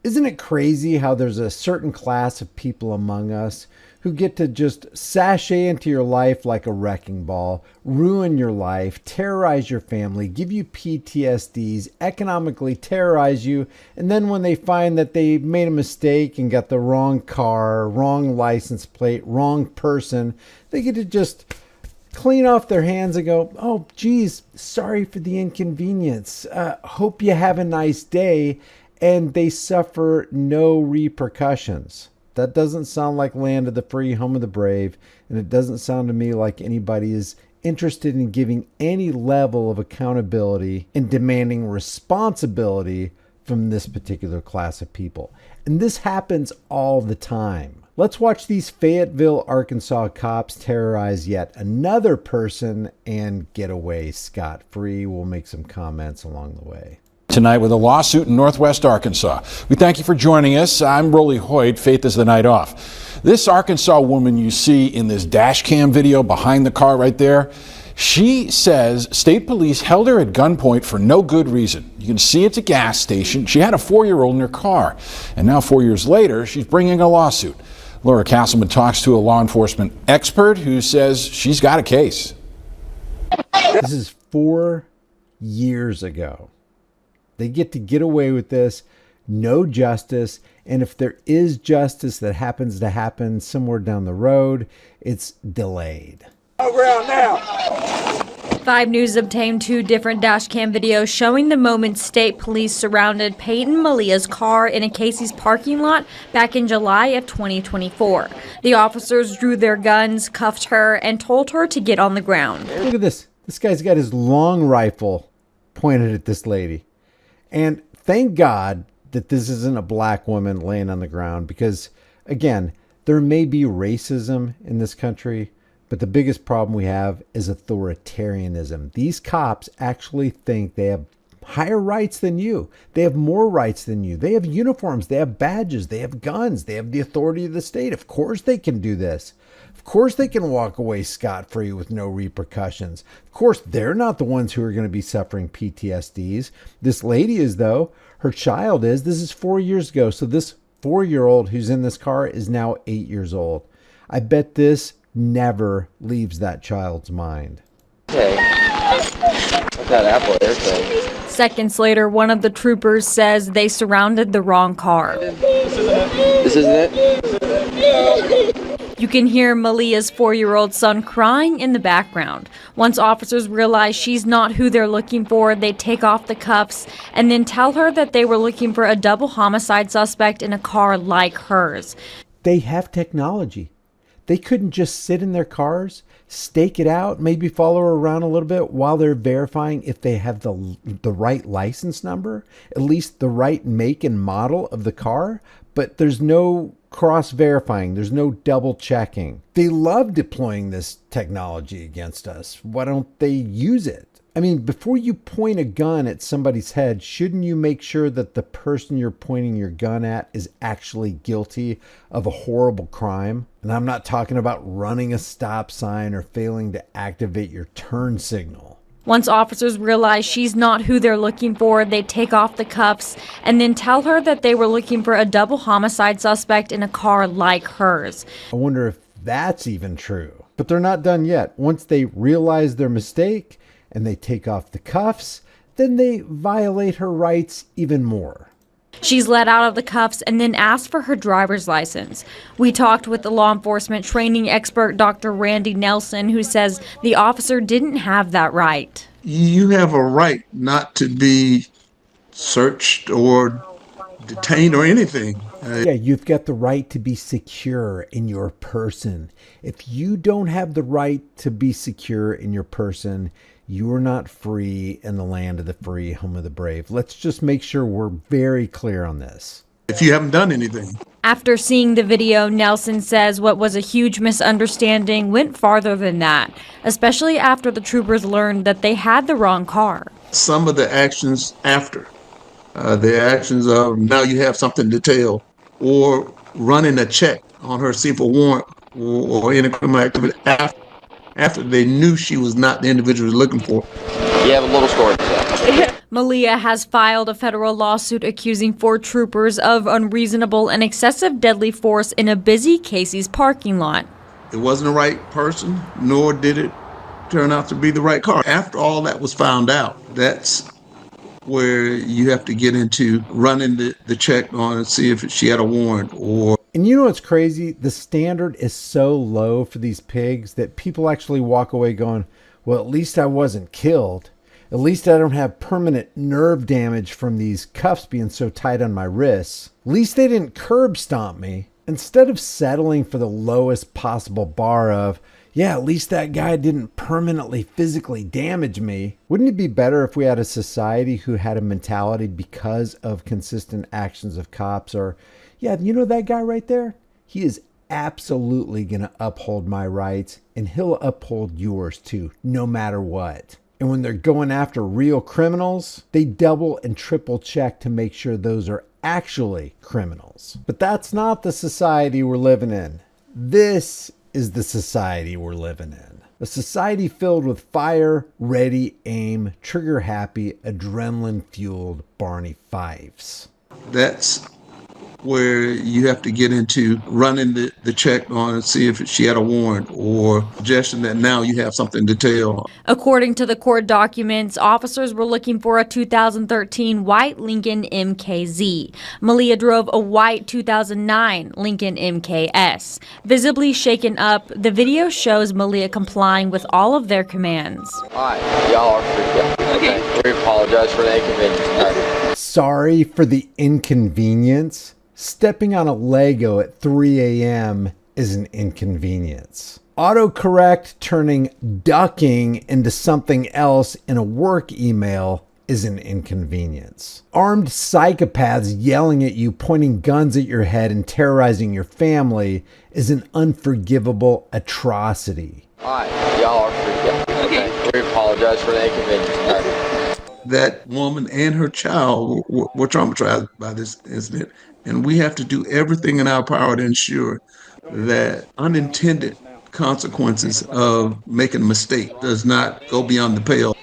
Isn't it crazy how there's a certain class of people among us who get to just sashay into your life like a wrecking ball, ruin your life, terrorize your family, give you PTSDs, economically terrorize you, and then when they find that they made a mistake and got the wrong car, wrong license plate, wrong person, they get to just clean off their hands and go, oh, geez, sorry for the inconvenience. Hope you have a nice day. And they suffer no repercussions. That doesn't sound like land of the free, home of the brave. And it doesn't sound to me like anybody is interested in giving any level of accountability and demanding responsibility from this particular class of people. And this happens all the time. Let's watch these Fayetteville, Arkansas cops terrorize yet another person and get away scot-free. We'll make some comments along the way. Tonight with a lawsuit in Northwest Arkansas. We thank you for joining us. I'm Rolly Hoyt. Faith is the night off. This Arkansas woman you see in this dash cam video behind the car right there, she says state police held her at gunpoint for no good reason. You can see it's a gas station. She had a 4-year-old in her car. And now 4 years later, she's bringing a lawsuit. Laura Castleman talks to a law enforcement expert who says she's got a case. This is 4 years ago. They get away with this, no justice, and if there is justice that happens to happen somewhere down the road, it's delayed. Around now. 5 News obtained 2 different dashcam videos showing the moment state police surrounded Peyton Malia's car in a Casey's parking lot back in July of 2024. The officers drew their guns, cuffed her, and told her to get on the ground. Look at this. This guy's got his long rifle pointed at this lady. And thank God that this isn't a black woman laying on the ground because, again, there may be racism in this country, but the biggest problem we have is authoritarianism. These cops actually think they have higher rights than you. They have more rights than you. They have uniforms. They have badges. They have guns. They have the authority of the state. Of course they can do this. Of course they can walk away scot-free with no repercussions. Of course they're not the ones who are going to be suffering PTSDs. This lady is, though. Her child is. This is 4 years ago. So this 4-year-old who's in this car is now 8 years old. I bet this never leaves that child's mind. Okay. What's that apple there saying? Seconds later, one of the troopers says they surrounded the wrong car. This isn't it? You can hear Malia's 4-year-old son crying in the background. Once officers realize she's not who they're looking for, they take off the cuffs and then tell her that they were looking for a double homicide suspect in a car like hers. They have technology. They couldn't just sit in their cars, stake it out, maybe follow her around a little bit while they're verifying if they have the right license number, at least the right make and model of the car. But there's no cross-verifying. There's no double-checking. They love deploying this technology against us. Why don't they use it? I mean, before you point a gun at somebody's head, shouldn't you make sure that the person you're pointing your gun at is actually guilty of a horrible crime? And I'm not talking about running a stop sign or failing to activate your turn signal. Once officers realize she's not who they're looking for, they take off the cuffs and then tell her that they were looking for a double homicide suspect in a car like hers. I wonder if that's even true. But they're not done yet. Once they realize their mistake and they take off the cuffs, then they violate her rights even more. She's let out of the cuffs and then asked for her driver's license. We talked with the law enforcement training expert, Dr. Randy Nelson, who says the officer didn't have that right. You have a right not to be searched or detained or anything. Yeah, you've got the right to be secure in your person. If you don't have the right to be secure in your person, you are not free in the land of the free, home of the brave. Let's just make sure we're very clear on this. If you haven't done anything. After seeing the video, Nelson says what was a huge misunderstanding went farther than that, especially after the troopers learned that they had the wrong car. Some of the actions after, the actions of now you have something to tell, or running a check on her, see for warrant or any criminal activity after they knew she was not the individual looking for. You have a little story to tell. Malia has filed a federal lawsuit accusing 4 troopers of unreasonable and excessive deadly force in a busy Casey's parking lot. It wasn't the right person, nor did it turn out to be the right car. After all that was found out, that's where you have to get into running the check on and see if she had a warrant or. And you know what's crazy? The standard is so low for these pigs that people actually walk away going, well, at least I wasn't killed. At least I don't have permanent nerve damage from these cuffs being so tight on my wrists. At least they didn't curb stomp me. Instead of settling for the lowest possible bar of, yeah, at least that guy didn't permanently physically damage me. Wouldn't it be better if we had a society who had a mentality because of consistent actions of cops or, yeah, you know that guy right there? He is absolutely going to uphold my rights and he'll uphold yours too, no matter what. And when they're going after real criminals, they double and triple check to make sure those are actually criminals. But that's not the society we're living in. This is the society we're living in. A society filled with fire, ready, aim, trigger-happy, adrenaline-fueled Barney Fives. That's where you have to get into running the check on and see if she had a warrant or suggestion that now you have something to tell. According to the court documents, officers were looking for a 2013 white Lincoln MKZ. Malia drove a white 2009 Lincoln MKS. Visibly shaken up, the video shows Malia complying with all of their commands. All right, y'all are freaked out. Okay. We apologize for the inconvenience. Sorry for the inconvenience. Stepping on a Lego at 3 a.m. is an inconvenience. Autocorrect turning ducking into something else in a work email is an inconvenience. Armed psychopaths yelling at you, pointing guns at your head, and terrorizing your family is an unforgivable atrocity. All right, y'all are freaked out. Okay. We apologize for the inconvenience. That woman and her child were traumatized by this incident. And we have to do everything in our power to ensure that unintended consequences of making a mistake does not go beyond the pale.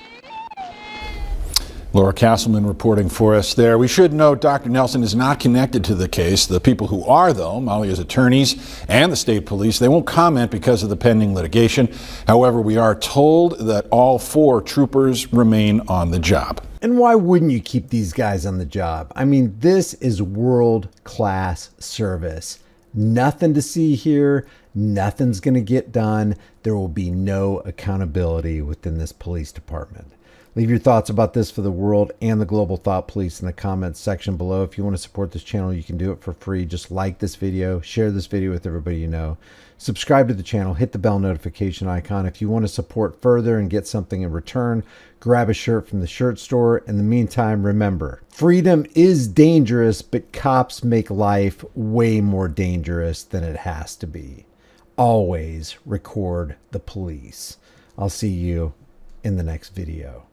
Laura Castleman reporting for us there. We should note Dr. Nelson is not connected to the case. The people who are, though, Malia's attorneys and the state police, they won't comment because of the pending litigation. However, we are told that all 4 troopers remain on the job. And why wouldn't you keep these guys on the job? I mean, this is world-class service. Nothing to see here. Nothing's going to get done. There will be no accountability within this police department. Leave your thoughts about this for the world and the global thought police in the comments section below. If you want to support this channel, you can do it for free. Just like this video, share this video with everybody you know. Subscribe to the channel, hit the bell notification icon. If you want to support further and get something in return, grab a shirt from the shirt store. In the meantime, remember, freedom is dangerous, but cops make life way more dangerous than it has to be. Always record the police. I'll see you in the next video.